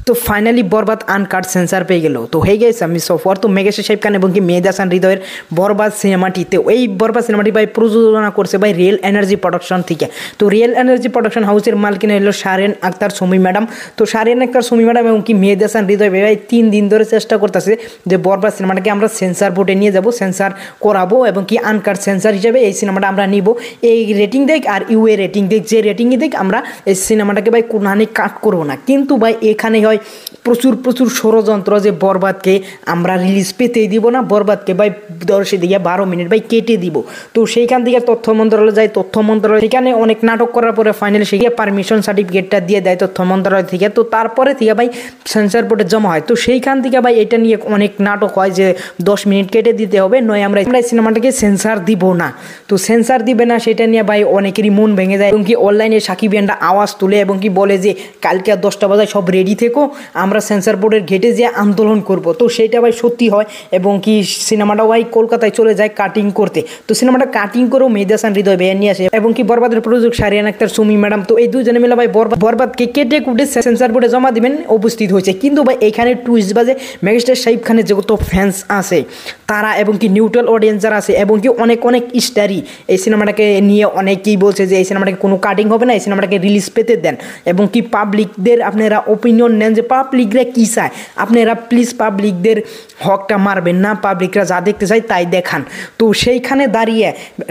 তো ফাইনালি বরবাদ uncut sensor পেয়ে গেল। তো হয়ে গেছে আমি সফর তো মেঘেশ্বর সাহেব খান এবং কি মেহেদী হাসান হৃদয়ের বরবাদ সিনেমাটিতে এই বরবাদ সিনেমাটি ভাই প্রযোজনা করছে ভাই রিয়েল এনার্জি প্রোডাকশন থেকে। তো রিয়েল এনার্জি প্রোডাকশন হাউসের মালকিন হলো শাহরিয়ার আক্তার সুমি ম্যাডাম। তো শাহরিয়ার আক্তার সুমি ম্যাডাম এবং কি মেহেদী হাসান হৃদয় ভাই 3 দিন ধরে চেষ্টা করতেছে যে বরবাদ সিনেমাটাকে আমরা সেন্সার বোর্ডে নিয়ে যাব, সেন্সার করাবো এবং কি আনকাট সেন্সার হিসেবে এই সিনেমাটা আমরা নিব। এই রেটিং দেখ আর ইউএ রেটিং দেখ, যে রেটিংই দেখ আমরা এই সিনেমাটাকে ভাই কোনখানে কাট করবো না। কিন্তু ভাই এখানে হয় প্রচুর প্রচুর ষড়যন্ত্র যে বরবাদকে আমরা রিলিজ পেতেই দিব না, বরবাদকে ভাই 10 দিকে 12 মিনিট ভাই কেটে দিব। তো সেইখান থেকে তথ্য মন্ত্রণালয় যায়, তথ্য মন্ত্রণালয় সেখানে অনেক নাটক করার পরে ফাইনালি সেখানে পারমিশন সার্টিফিকেটটা দিয়ে দেয় তথ্য মন্ত্রণালয় থেকে। তো তারপরে থেকে ভাই সেন্সার বোর্ডে জমা হয়। তো সেইখান থেকে ভাই এটা নিয়ে অনেক নাটক হয় যে 10 মিনিট কেটে দিতে হবে, নয় আমরা এই সিনেমাটাকে সেন্সার দিব না। তো সেন্সার দিবে না সেটা নিয়ে ভাই অনেকেরই মন ভেঙে যায় এবং কি অনলাইনে সাকিবিয়ানরা আওয়াজ তুলে এবং কি বলে যে কালকে 10টা বাজায় সব রেডি থেকো, আমরা সেন্সার বোর্ডের ঘেটে যে আন্দোলন করব। তো সেটা ভাই সত্যি হয় এবং কি সিনেমাটা ভাই কলকাতায় চলে যায় কাটিং করতে। তো সিনেমাটা কাটিং করেও মেহেদী হাসান হৃদয় ভাইয়া নিয়ে আসে এবং কি বরবাদের প্রযোজক শাহরিয়ার আক্তার সুমি ম্যাডাম। তো এই দুজনে মিলে ভাই বরবাদকে কেটে কুটে সেন্সার বোর্ডে জমা দিবেন উপস্থিত হয়েছে। কিন্তু ভাই এখানে টুইস্ট বাজে মেগাস্টার শাকিব খানের যত ফ্যান্স আছে তারা এবং কি নিউট্রাল অডিয়েন্স যারা আছে এবং কি অনেক অনেক স্টারই এই সিনেমাটাকে নিয়ে অনেকেই বলছে যে এই সিনেমাটাকে কোনো কাটিং হবে না, এই সিনেমাটাকে রিলিজ পেতে দেন এবং কি পাবলিকদের আপনারা ওপিনিয়ন নেন যে পাবলিকরা কী চায়। আপনারা প্লিজ পাবলিকদের হকটা মারবেন না, পাবলিকরা যা দেখতে চায় তাই দেখান। তো সেইখানে দাঁড়িয়ে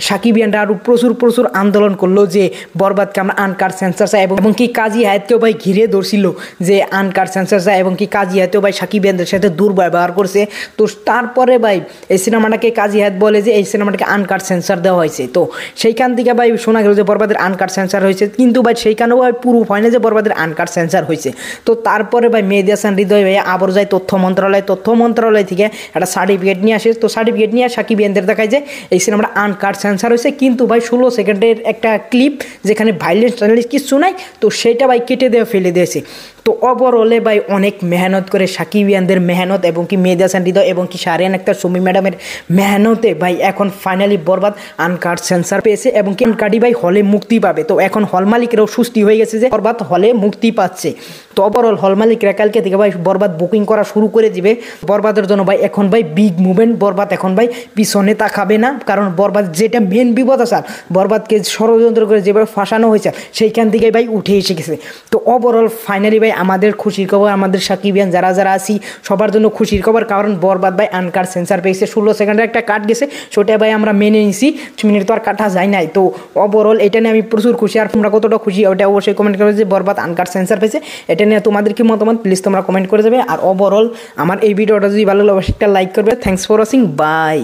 সাকিবিয়ানরা আরও প্রচুর প্রচুর আন্দোলন করলো যে বরবাদকে আমরা আনকাট সেন্সার চাই এবং কি কাজী হায়াতকেও ভাই ঘিরে ধরছিল যে আনকাট সেন্সার চাই এবং কি কাজী হায়াতেও ভাই সাকিবিয়ানদের সাথে দুর্ব্যবহার করছে। তো তারপরে ভাই এই সিনেমাটাকে কাজী হায়াত বলে যে এই সিনেমাটাকে আনকাট সেন্সার দেওয়া হয়েছে। তো সেইখান থেকে ভাই শোনা গেল যে বরবাদের আনকাট সেন্সার হয়েছে, কিন্তু ভাই সেইখানেও ভাই প্রুফ হয় না যে বরবাদের আনকাট সেন্সার হয়েছে। তো তারপরে ভাই মেহেদী হাসান হৃদয় ভাই আবার যায় তথ্য মন্ত্রণালয় থেকে একটা সার্টিফিকেট নিয়ে আসে। তো সার্টিফিকেট নিয়ে সাকিবিয়ানদের দেখায় যে এই সিনেমাটা আনকাট সেন্সার হয়েছে, কিন্তু ভাই 16 সেকেন্ডের একটা ক্লিপ যেখানে ভাইলেন্স কিছু নাই, তো সেটা ভাই কেটে দেওয়া ফেলে দিয়েছে। তো ওভারঅলে ভাই অনেক মেহনত করে সাকিবিয়ানদের মেহনত এবং কি মেহেদী হাসান হৃদয় এবং কি শাহরিয়ার আক্তার সুমি ম্যাডামের মেহনতে ভাই এখন ফাইনালি বরবাদ আনকাট সেন্সার পেয়েছে এবং কি আনকাটই ভাই হলে মুক্তি পাবে। তো এখন হল মালিকরাও সুস্থি হয়ে গেছে যে বরবাদ হলে মুক্তি পাচ্ছে। তো ওভারঅল হল মালিকরা কালকে থেকে ভাই বরবাদ বুকিং করা শুরু করে দিবে বরবাদের জন্য। ভাই এখন ভাই বিগ মুভমেন্ট, বরবাদ এখন ভাই পিছনে তাকাবে না, কারণ বরবাদ যেটা মেন বিপদ আছে বরবাদকে ষড়যন্ত্র করে যেভাবে ফাঁসানো হয়েছে সেইখান থেকে ভাই উঠে এসে গেছে। তো ওভারঅল ফাইনালি ভাই আমাদের খুশির খবর, আমাদের সাকিবিয়ান যারা যারা আছি সবার জন্য খুশির খবর, কারণ বরবাদ ভাই আনকাট সেন্সার পেয়েছে। 16 সেকেন্ডের একটা কাট গেছে, সেটা ভাই আমরা মেনে নিছি, মিনিট তো আর কাটা যায় নাই। তো ওভারঅল এটা নিয়ে আমি প্রচুর খুশি। আর তোমরা কতটা খুশি ওটা অবশ্যই কমেন্ট করবে যে বরবাদ আনকাট সেন্সার পেয়েছে, এটা নিয়ে তোমাদের কি মতামত প্লিজ তোমরা কমেন্ট করে যাবে। আর ওভারঅল আমার এই ভিডিওটা যদি ভালো লাগে অবশ্যই একটা লাইক করবে। Thanks for watching, by.